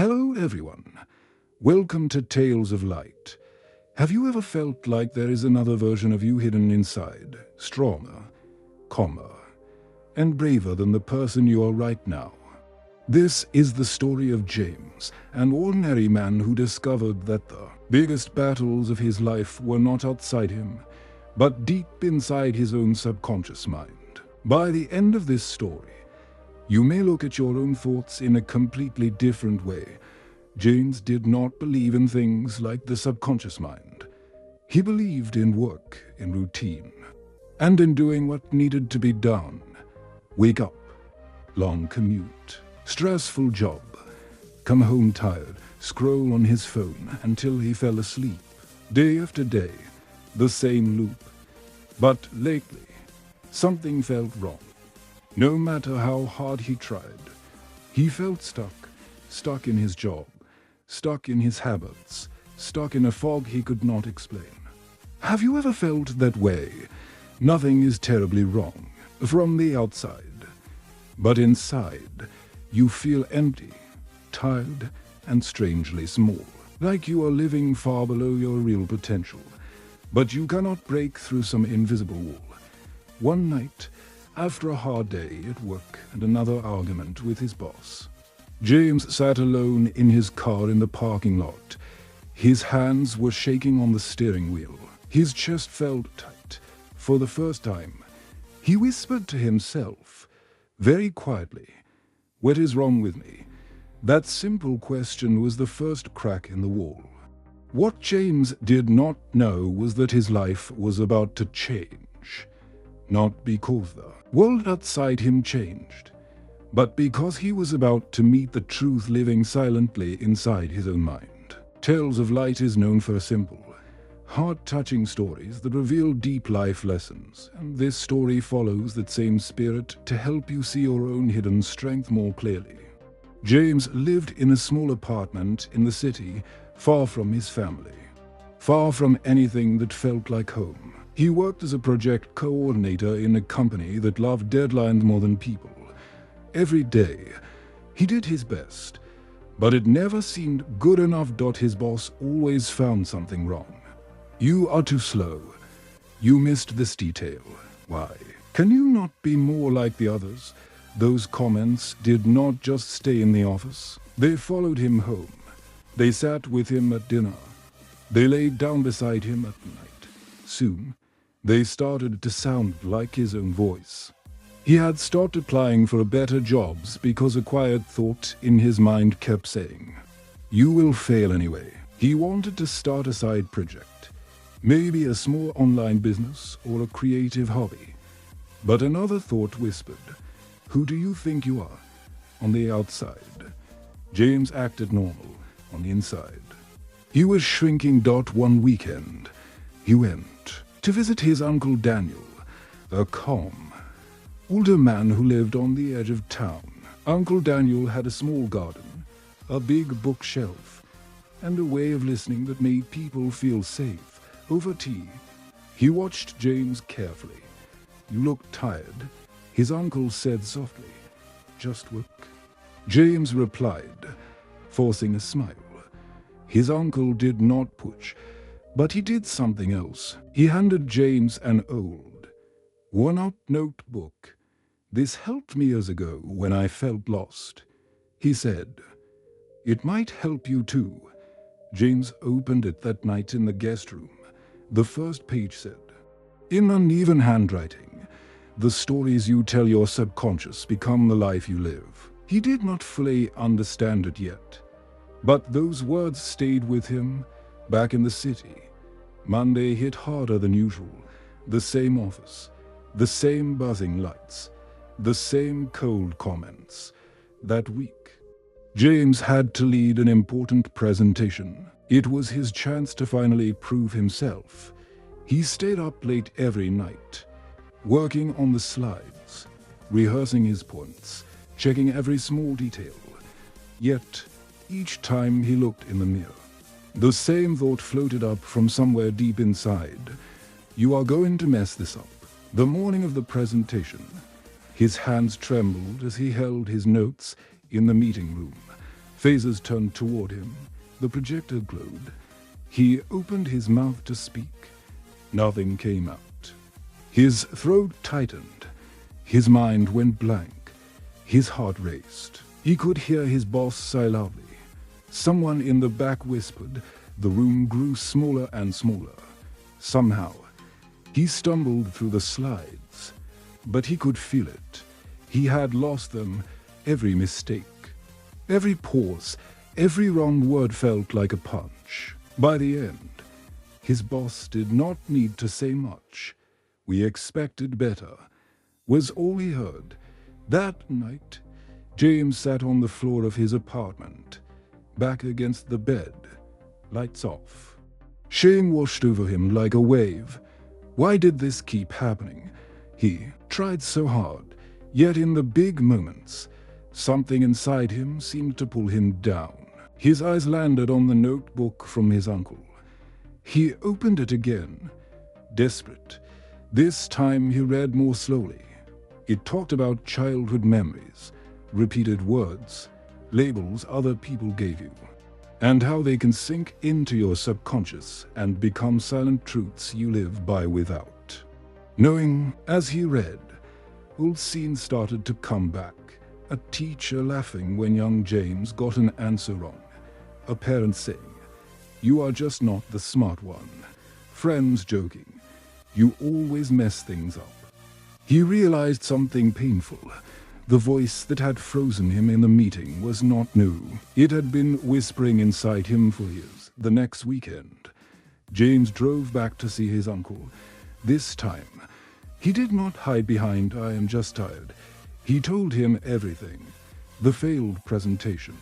Hello everyone. Welcome to Tales of Light. Have you ever felt like there is another version of you hidden inside, stronger, calmer, and braver than the person you are right now? This is the story of James, an ordinary man who discovered that the biggest battles of his life were not outside him, but deep inside his own subconscious mind. By the end of this story, you may look at your own thoughts in a completely different way. James did not believe in things like the subconscious mind. He believed in work, in routine, and in doing what needed to be done. Wake up, long commute, stressful job, come home tired, scroll on his phone until he fell asleep. Day after day, the same loop. But lately, something felt wrong. No matter how hard he tried, he felt stuck in his job, stuck in his habits, stuck in a fog he could not explain. Have you ever felt that way? Nothing is terribly wrong from the outside, but inside you feel empty, tired, and strangely small, like you are living far below your real potential, but you cannot break through some invisible wall. One night, after a hard day at work and another argument with his boss, James sat alone in his car in the parking lot. His hands were shaking on the steering wheel. His chest felt tight. For the first time, he whispered to himself, very quietly, "What is wrong with me?" That simple question was the first crack in the wall. What James did not know was that his life was about to change. Not because the world outside him changed, but because he was about to meet the truth living silently inside his own mind. Tales of Light is known for simple, heart-touching stories that reveal deep life lessons, and this story follows that same spirit to help you see your own hidden strength more clearly. James lived in a small apartment in the city, far from his family, far from anything that felt like home. He worked as a project coordinator in a company that loved deadlines more than people. Every day, he did his best, but it never seemed good enough. His boss always found something wrong. "You are too slow. You missed this detail. Why? Can you not be more like the others?" Those comments did not just stay in the office. They followed him home. They sat with him at dinner. They laid down beside him at night. Soon, they started to sound like his own voice. He had stopped applying for better jobs because a quiet thought in his mind kept saying, "You will fail anyway." He wanted to start a side project, maybe a small online business or a creative hobby. But another thought whispered, "Who do you think you are?" On the outside, James acted normal. On the inside, he was shrinking. One weekend, he went to visit his Uncle Daniel, a calm, older man who lived on the edge of town. Uncle Daniel had a small garden, a big bookshelf, and a way of listening that made people feel safe. Over tea, he watched James carefully. "You look tired," his uncle said softly. "Just work." James replied, forcing a smile. His uncle did not push, but he did something else. He handed James an old, worn-out notebook. "This helped me years ago when I felt lost," he said. "It might help you too." James opened it that night in the guest room. The first page said, "In uneven handwriting, the stories you tell your subconscious become the life you live." He did not fully understand it yet, but those words stayed with him. Back in the city, Monday hit harder than usual. The same office, the same buzzing lights, the same cold comments. That week, James had to lead an important presentation. It was his chance to finally prove himself. He stayed up late every night, working on the slides, rehearsing his points, checking every small detail. Yet, each time he looked in the mirror, the same thought floated up from somewhere deep inside. "You are going to mess this up." The morning of the presentation, his hands trembled as he held his notes in the meeting room. Phases turned toward him. The projector glowed. He opened his mouth to speak. Nothing came out. His throat tightened. His mind went blank. His heart raced. He could hear his boss sigh loudly. Someone in the back whispered. The room grew smaller and smaller. Somehow, he stumbled through the slides, but he could feel it. He had lost them, every mistake. Every pause, every wrong word felt like a punch. By the end, his boss did not need to say much. "We expected better," was all he heard. That night, James sat on the floor of his apartment, back against the bed, lights off. Shame washed over him like a wave. Why did this keep happening? He tried so hard, yet in the big moments, something inside him seemed to pull him down. His eyes landed on the notebook from his uncle. He opened it again, desperate. This time he read more slowly. It talked about childhood memories, repeated words, labels other people gave you, and how they can sink into your subconscious and become silent truths you live by without. Knowing, as he read, old scenes started to come back. A teacher laughing when young James got an answer wrong. A parent saying, "You are just not the smart one." Friends joking, "You always mess things up." He realized something painful. The voice that had frozen him in the meeting was not new. It had been whispering inside him for years. The next weekend, James drove back to see his uncle. This time, he did not hide behind "I am just tired." He told him everything. The failed presentation,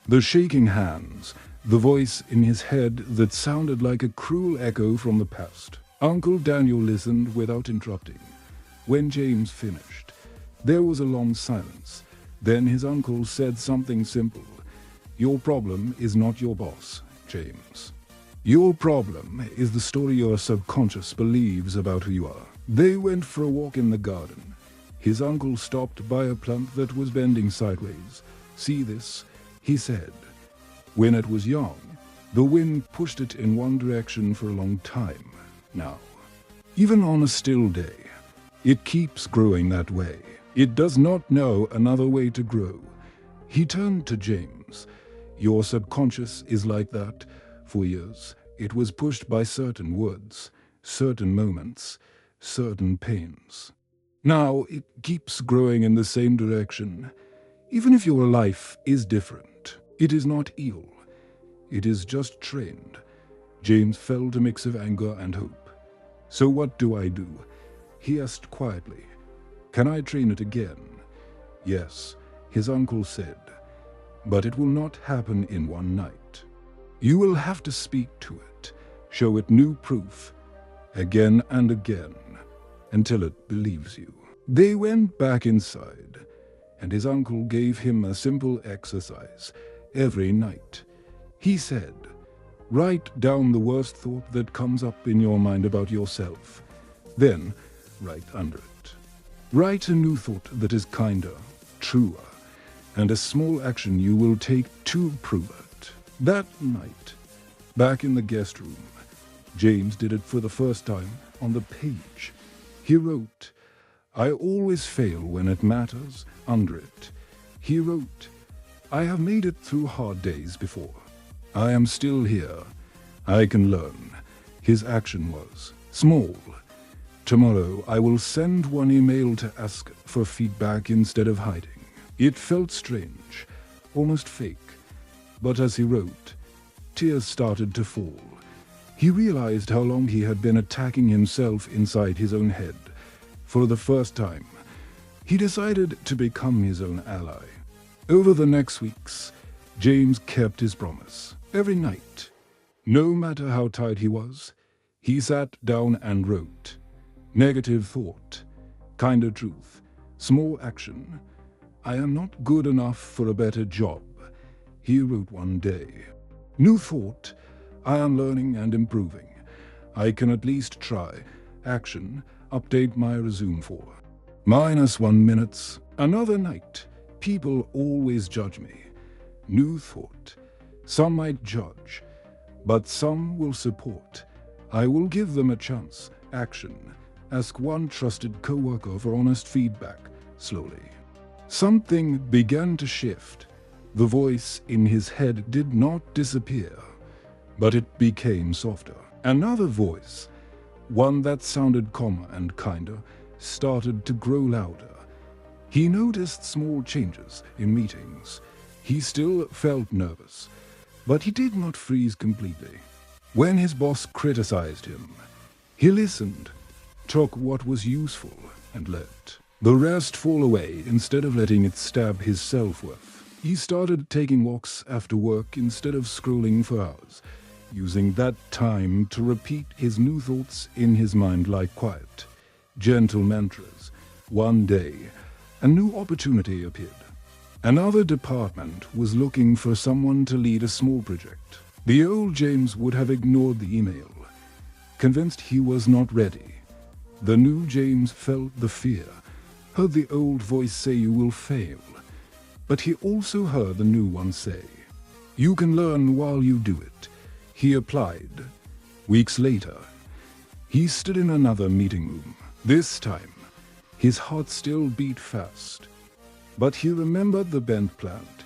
the shaking hands, the voice in his head that sounded like a cruel echo from the past. Uncle Daniel listened without interrupting. When James finished, there was a long silence. Then his uncle said something simple. "Your problem is not your boss, James. Your problem is the story your subconscious believes about who you are." They went for a walk in the garden. His uncle stopped by a plant that was bending sideways. "See this?" he said. When it was young, the wind pushed it in one direction for a long time. Now, even on a still day, it keeps growing that way. It does not know another way to grow. He turned to James. "Your subconscious is like that. For years, it was pushed by certain words, certain moments, certain pains. Now it keeps growing in the same direction. Even if your life is different, it is not evil. It is just trained." James felt a mix of anger and hope. "So what do I do?" he asked quietly. "Can I train it again?" "Yes," his uncle said, "but it will not happen in one night. You will have to speak to it, show it new proof, again and again, until it believes you." They went back inside, and his uncle gave him a simple exercise every night. He said, "Write down the worst thought that comes up in your mind about yourself. Then, write under it. Write a new thought that is kinder, truer, and a small action you will take to prove it." That night, back in the guest room, James did it for the first time on the page. He wrote, "I always fail when it matters," under it. He wrote, "I have made it through hard days before. I am still here. I can learn." His action was small. "Tomorrow I will send one email to ask for feedback instead of hiding." It felt strange, almost fake. But as he wrote, tears started to fall. He realized how long he had been attacking himself inside his own head. For the first time, he decided to become his own ally. Over the next weeks, James kept his promise. Every night, no matter how tired he was, he sat down and wrote. Negative thought, kinder truth, small action. "I am not good enough for a better job," he wrote one day. New thought, "I am learning and improving. I can at least try." Action, "Update my resume for." -1 minutes. Another night. "People always judge me. New thought. Some might judge, but some will support. I will give them a chance. Action. Ask one trusted coworker for honest feedback. Slowly. Something began to shift. The voice in his head did not disappear, but it became softer. Another voice, one that sounded calmer and kinder, started to grow louder. He noticed small changes in meetings. He still felt nervous, but he did not freeze completely. When his boss criticized him, he listened, took what was useful, and let the rest fall away instead of letting it stab his self-worth. He started taking walks after work instead of scrolling for hours, using that time to repeat his new thoughts in his mind like quiet, gentle mantras. One day, a new opportunity appeared. Another department was looking for someone to lead a small project. The old James would have ignored the email, convinced he was not ready. The new James felt the fear, heard the old voice say you will fail, but he also heard the new one say, you can learn while you do it. He applied. Weeks later, he stood in another meeting room. This time, his heart still beat fast. But he remembered the bent plant.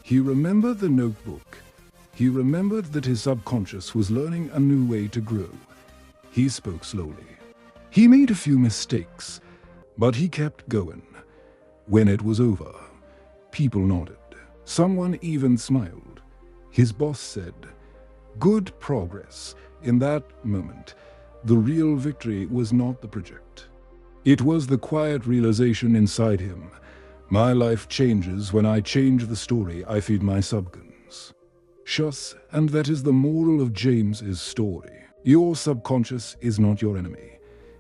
He remembered the notebook. He remembered that his subconscious was learning a new way to grow. He spoke slowly. He made a few mistakes, but he kept going. When it was over, people nodded. Someone even smiled. His boss said, good progress. In that moment, the real victory was not the project. It was the quiet realization inside him. My life changes when I change the story I feed my subconscious. And that is the moral of James's story. Your subconscious is not your enemy.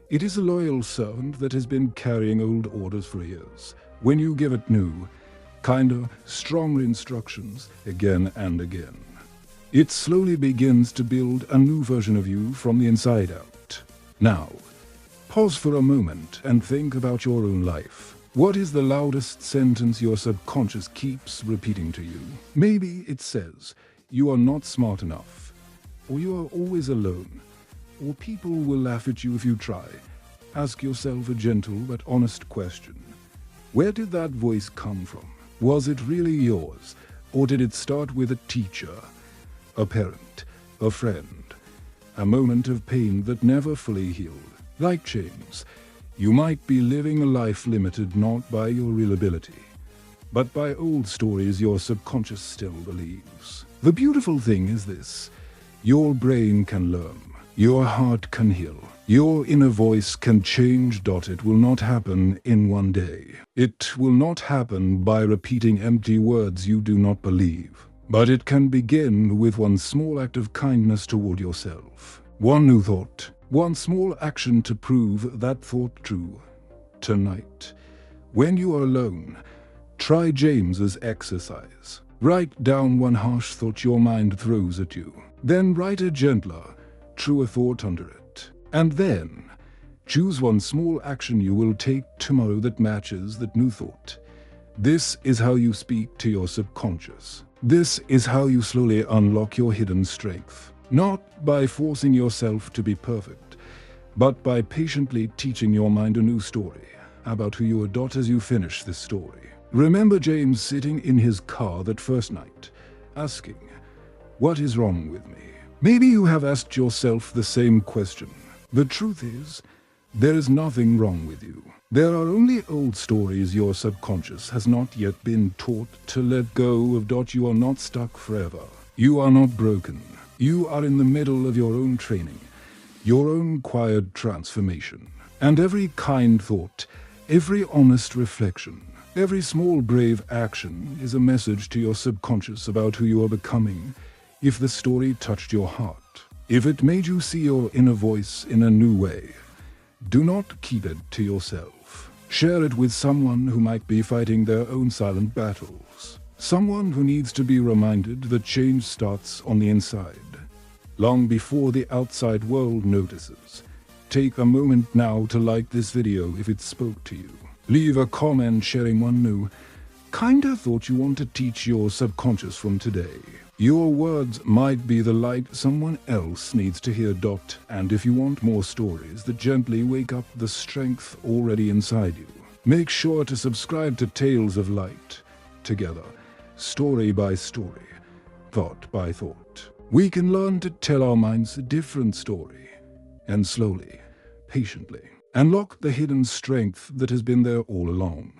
It is a loyal servant that has been carrying old orders for years. When you give it new, kinder, stronger instructions again and again, it slowly begins to build a new version of you from the inside out. Now, pause for a moment and think about your own life. What is the loudest sentence your subconscious keeps repeating to you? Maybe it says, you are not smart enough, or you are always alone, or people will laugh at you if you try. Ask yourself a gentle but honest question. Where did that voice come from? Was it really yours, or did it start with a teacher, a parent, a friend, a moment of pain that never fully healed? Like James, you might be living a life limited not by your real ability, but by old stories your subconscious still believes. The beautiful thing is this: your brain can learn, your heart can heal, your inner voice can change. It will not happen in one day. It will not happen by repeating empty words you do not believe. But it can begin with one small act of kindness toward yourself. One new thought, one small action to prove that thought true. Tonight, when you are alone, try James's exercise. Write down one harsh thought your mind throws at you. Then write a gentler, truer thought under it. And then, choose one small action you will take tomorrow that matches that new thought. This is how you speak to your subconscious. This is how you slowly unlock your hidden strength. Not by forcing yourself to be perfect, but by patiently teaching your mind a new story about who you are as you finish this story. Remember James sitting in his car that first night, asking, what is wrong with me? Maybe you have asked yourself the same question. The truth is, there is nothing wrong with you. There are only old stories your subconscious has not yet been taught to let go of. You are not stuck forever. You are not broken. You are in the middle of your own training, your own quiet transformation. And every kind thought, every honest reflection, every small brave action is a message to your subconscious about who you are becoming. If the story touched your heart, if it made you see your inner voice in a new way, do not keep it to yourself. Share it with someone who might be fighting their own silent battles. Someone who needs to be reminded that change starts on the inside, long before the outside world notices. Take a moment now to like this video if it spoke to you. Leave a comment sharing one new, kinda thought you want to teach your subconscious from today. Your words might be the light someone else needs to hear. And if you want more stories that gently wake up the strength already inside you, make sure to subscribe to Tales of Light. Together, story by story, thought by thought, we can learn to tell our minds a different story, and slowly, patiently, unlock the hidden strength that has been there all along.